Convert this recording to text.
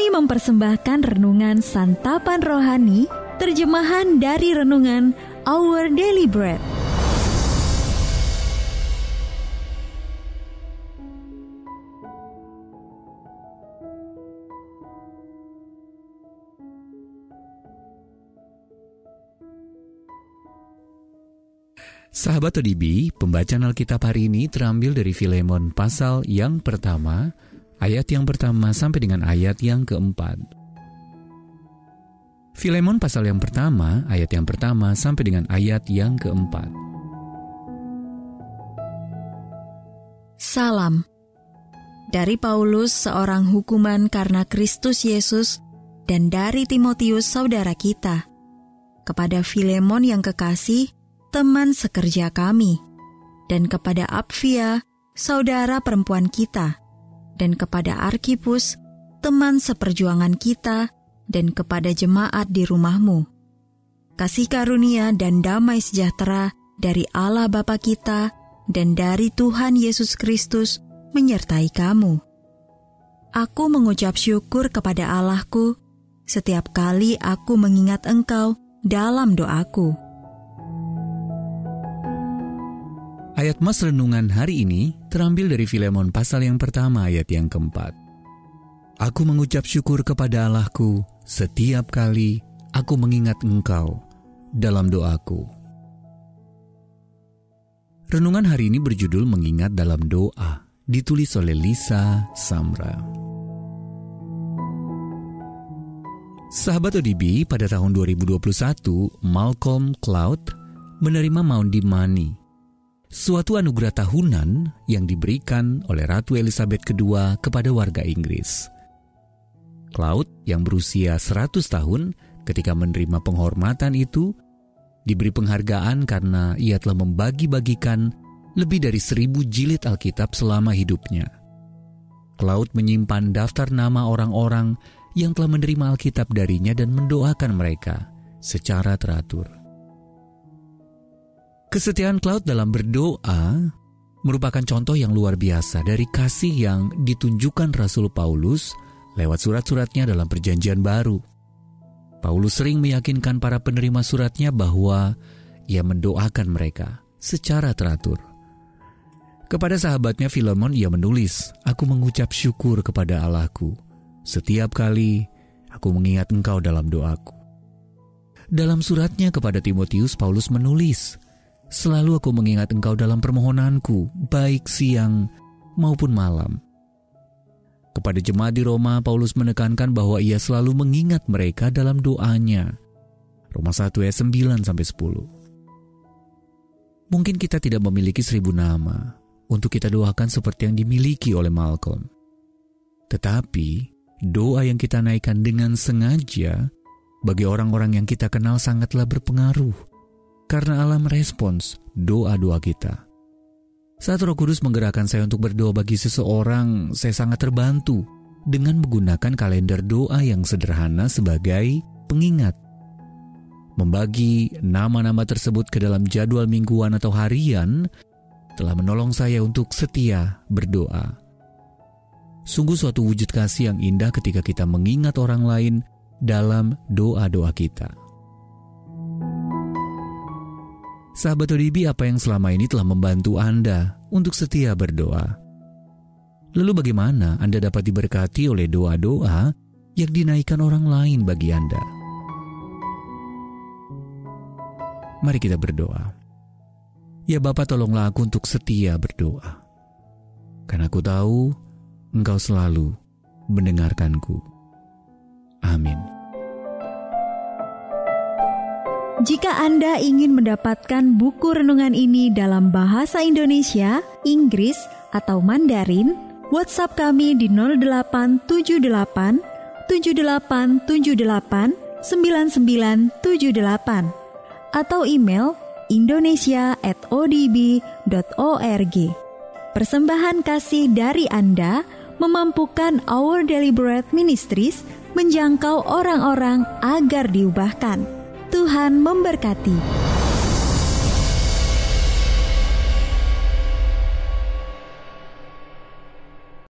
Kami mempersembahkan renungan Santapan Rohani, terjemahan dari renungan Our Daily Bread. Sahabat ODB, pembacaan Alkitab hari ini terambil dari Filemon pasal yang pertama, ayat yang pertama sampai dengan ayat yang keempat. Filemon pasal yang pertama, ayat yang pertama sampai dengan ayat yang keempat. Salam. Dari Paulus, seorang hukuman karena Kristus Yesus, dan dari Timotius, saudara kita. Kepada Filemon yang kekasih, teman sekerja kami, dan kepada Apfia, saudara perempuan kita, dan kepada Arkipus, teman seperjuangan kita, dan kepada jemaat di rumahmu. Kasih karunia dan damai sejahtera dari Allah Bapa kita dan dari Tuhan Yesus Kristus menyertai kamu. Aku mengucap syukur kepada Allahku setiap kali aku mengingat Engkau dalam doaku. Ayat mas renungan hari ini terambil dari Filemon pasal yang pertama ayat yang keempat. Aku mengucap syukur kepada Allahku setiap kali aku mengingat Engkau dalam doaku. Renungan hari ini berjudul Mengingat dalam Doa, ditulis oleh Lisa Samra. Sahabat ODB, pada tahun 2021, Malcolm Cloud menerima Maundy Money, suatu anugerah tahunan yang diberikan oleh Ratu Elizabeth II kepada warga Inggris. Cloud yang berusia 100 tahun ketika menerima penghormatan itu, diberi penghargaan karena ia telah membagi-bagikan lebih dari 1000 jilid Alkitab selama hidupnya. Cloud menyimpan daftar nama orang-orang yang telah menerima Alkitab darinya dan mendoakan mereka secara teratur. Kesetiaan Cloud dalam berdoa merupakan contoh yang luar biasa dari kasih yang ditunjukkan Rasul Paulus lewat surat-suratnya dalam Perjanjian Baru. Paulus sering meyakinkan para penerima suratnya bahwa ia mendoakan mereka secara teratur. Kepada sahabatnya Filemon ia menulis, "Aku mengucap syukur kepada Allahku setiap kali aku mengingat Engkau dalam doaku." Dalam suratnya kepada Timotius, Paulus menulis, "Selalu aku mengingat Engkau dalam permohonanku, baik siang maupun malam." Kepada jemaat di Roma, Paulus menekankan bahwa ia selalu mengingat mereka dalam doanya. Roma 1 ayat 9-10. Mungkin kita tidak memiliki 1000 nama untuk kita doakan seperti yang dimiliki oleh Malcolm. Tetapi, doa yang kita naikkan dengan sengaja bagi orang-orang yang kita kenal sangatlah berpengaruh. Karena Allah merespons doa-doa kita. Saat Roh Kudus menggerakkan saya untuk berdoa bagi seseorang, saya sangat terbantu dengan menggunakan kalender doa yang sederhana sebagai pengingat. Membagi nama-nama tersebut ke dalam jadwal mingguan atau harian telah menolong saya untuk setia berdoa. Sungguh suatu wujud kasih yang indah ketika kita mengingat orang lain dalam doa-doa kita. Sahabat ODB, apa yang selama ini telah membantu Anda untuk setia berdoa? Lalu bagaimana Anda dapat diberkati oleh doa-doa yang dinaikkan orang lain bagi Anda? Mari kita berdoa. Ya Bapa, tolonglah aku untuk setia berdoa. Karena aku tahu Engkau selalu mendengarkanku. Amin. Jika Anda ingin mendapatkan buku renungan ini dalam bahasa Indonesia, Inggris, atau Mandarin, WhatsApp kami di 0878 7878 9978 atau email indonesia@odb.org. Persembahan kasih dari Anda memampukan Our Daily Bread Ministries menjangkau orang-orang agar diubahkan. Tuhan memberkati.